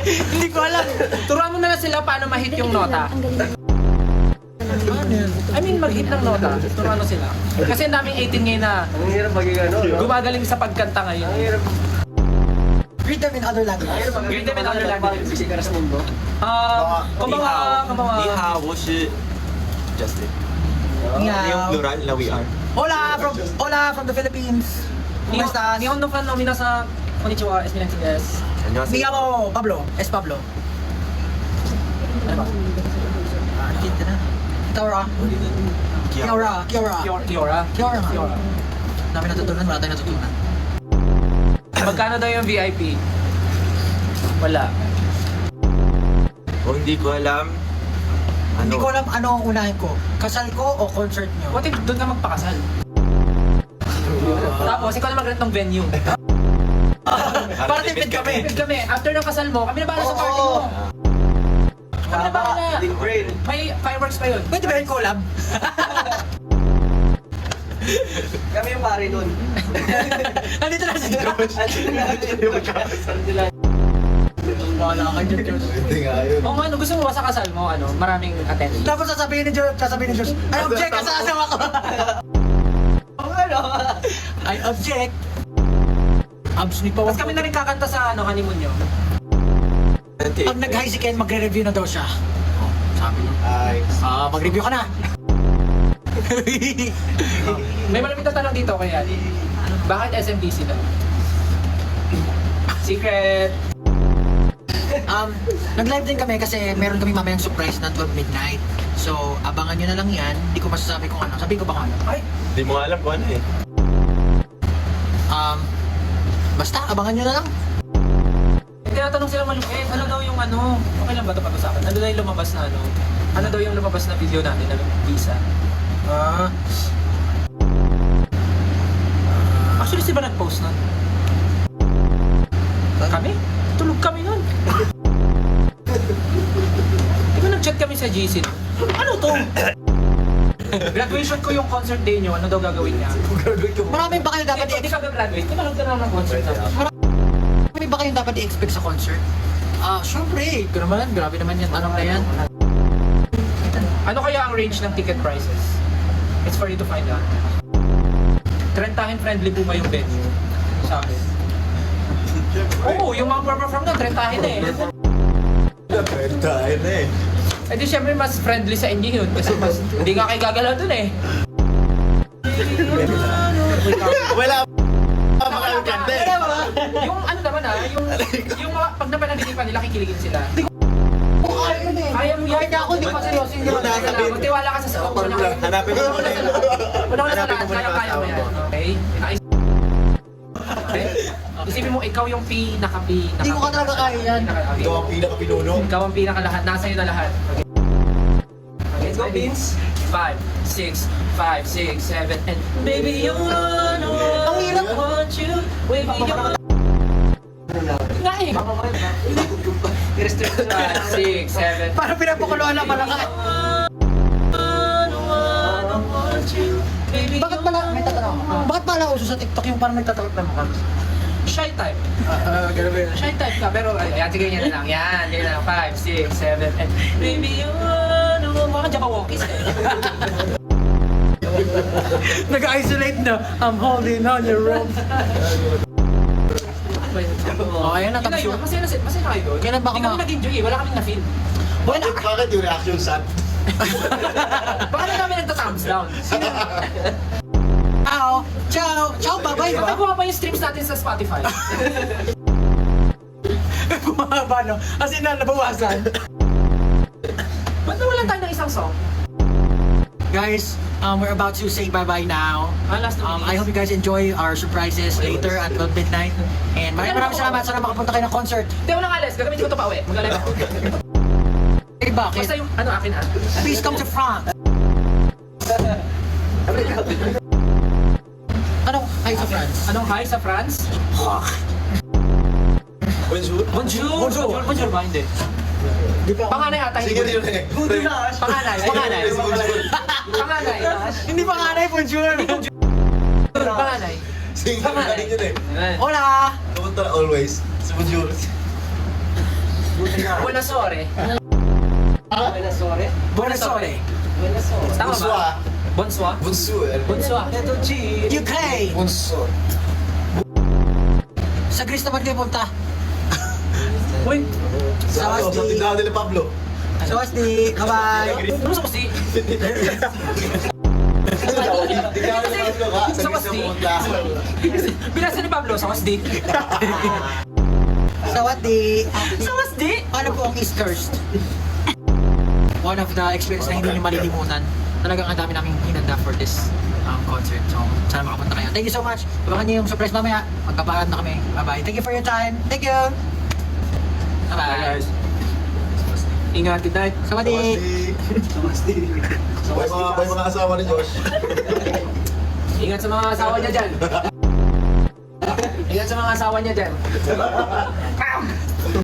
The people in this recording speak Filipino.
Hindi ko alam. Turuan mo na lang sila paano ma-hit yung nota. I mean, mag-hit ng nota. Turuan mo sila. Kasi ang daming 18 ngayon na Ang hirap maging ano, no? gumagaling sa pagkanta ngayon. Ang hirap. Greet them in other languages. Greet them in other languages. Bisita sa mundo. Kumbaga, Ni hao, 我是 Justin. Meow. Plural na we are. Hola from the Philippines. Kumusta? Nihon no kan no minasa konnichiwa, es minasing des. 안녕하세요. Me llamo Pablo. Es Pablo. Ano ba? Kita na. Kiora. Kiora. Kiora. Kiora. Kiora. Kiora. Dami natutunan, wala tayong natutunan. Magkano daw yung VIP? Wala. Kung hindi ko alam, Hindi ko alam ano ang unahin ko. Kasal ko o concert nyo? What if doon ka magpakasal? Tapos, ikaw na mag-rent ng venue. Para tipid kami. Tipid kami. After ng kasal mo, kami na bahala sa party mo. Kami na bahala. May fireworks pa yun. Pwede ba yung collab? Kami yung pare dun. Nandito na si Josh. Wala ka dyan, Josh. O ano, gusto mo ba sa kasal mo, ano, maraming attendees? Tapos sasabihin ni Josh, I object ka sa asawa ko. I object. Abs ni Pawag. Tapos kami na rin kakanta sa ano, honeymoon nyo. Pag nag-high si Ken, magre-review na daw siya. Oh, sabi niya. Mag-review ka na. May malapit na tanong dito kaya. Bakit SMDC na? Secret! Nag-live din kami kasi meron kami mamayang surprise na 12 midnight. So, abangan nyo na lang yan. Hindi ko masasabi kung ano. Sabihin ko ba kung ano? Ay! Hindi mo alam kung ano eh. Basta, abangan nyo na lang. Tinatanong sila ano daw yung ano, okay lang ba ito pag-usapan? Ano daw yung lumabas na ano? Ano daw yung lumabas na video natin na visa? Actually, si ba nag-post nun? Kami? Tulog kami nun. Di ba nag-chat kami sa GC nun? Ano to? Graduation ko yung concert day nyo, ano daw gagawin niya? Maraming ba kayo dapat Hindi ka gagraduate, manood ka naman ng concert namin. Marami ba kayong dapat i-expect sa concert? Syempre. Ito naman, grabe naman yan. Tanong na yan. Ano kaya ang range ng ticket prices? It's for you to find out. Trentahin friendly po ba yung venue? Sa akin. Oo, yung mga perform na, trentahin na eh. Tayo na eh. Eh di syempre mas friendly sa inyo yun kasi mas hindi nga kayo gagalaw dun eh. Wala Yung ano naman yung mga pag napanaginipan nila kikiligin sila. Kaya mo yan. Kaya ako hindi pa seryoso. Magtiwala ka sa sa Hanapin mo muna yun. Una sa lahat, kaya mo yan. Okay? Okay? Isipin mo, ikaw yung pinaka. Hindi ko ka talaga kaya yan. Ikaw ang pinaka-pinuno. Ikaw ang pinaka-lahat. Nasa iyo na lahat. Okay. Let's go, Beans. 5, 6, 5, 6, 7, and baby, you wanna Ang hirap. I want you. Baby, you wanna. Nga eh. 5, 6, 7. Parang pinapakuluan lang malaka. Bakit pala, may tatanong ako. Bakit pala uso sa TikTok yung parang nagtatakot na mukha? Shy type. Ganun ba yun? Shy type ka, pero ayan, sige yan na lang. Yan, yan na lang. 5, 6, 7, and baby, you wanna. Mga Jabawokis eh. Nag-isolate na. I'm holding on your rope. Ayan na, tapos yun. Masaya na kayo doon. Kailan ba Hindi kami kuma- nag-enjoy eh. Wala kaming na-feel. Bakit yung reaction sad? Baka na namin nagta-thumbs down. Ciao! Ciao! Ciao! Bye-bye ba? Nagawa pa yung streams natin sa Spotify. Bumaba no? As in na, nabawasan. Ba't nawalan tayo ng isang song? Guys, we're about to say bye-bye now. Last I hope you guys enjoy our surprises later at 12 midnight. And maraming salamat. Sana makapunta kayo ng concert. Hindi ako nang alis. Gagamitin ko ito pa uwi. Mag-alive ako. Eh, bakit? Basta yung ano akin Please come to France. Anong hi sa France? Anong hi sa France? Bonjour. Bonjour! Bonjour. Bonjour ba? Hindi. Panganay ata. Sige Hindi. yun eh. Panganay. Panganay. Hindi pa nga na bonjour. Panganay. Sige, galing yun eh. Hola! Kapunta na always. Si Bonjour. Buti na. Buona sore. Buenas sore. Buona sore. Buenas sore. Tama Bonsoir. ba? Bonsoir. Bonsoir. Bonsoir. Ito, G. Ukraine! Bonsoir. Sa Greece naman kayo punta. Uy, Sa Sawas sa di. tindahan nila Pablo. Sawasdi! Bye-bye! ano sa kasi? Tindahan nila Pablo ka. Sa Sa Greece Basti. na pumunta. Binasa ni Pablo, sa Wasdi. Sawasdi! Sa Wasdi? Ano po ang East Coast? One of the experience na hindi niyo malilimutan. Talagang ang dami naming hinanda for this concert. So, sana makapunta kayo. Thank you so much. Abangan niyo yung surprise mamaya. Magpaparad na kami. Bye-bye. Thank you for your time. Thank you! Bye-bye. Ingat, good night. Sawasdi! Bye mga asawa ni Josh. Ingat sa mga asawa niya dyan. Ingat sa mga asawa niya dyan.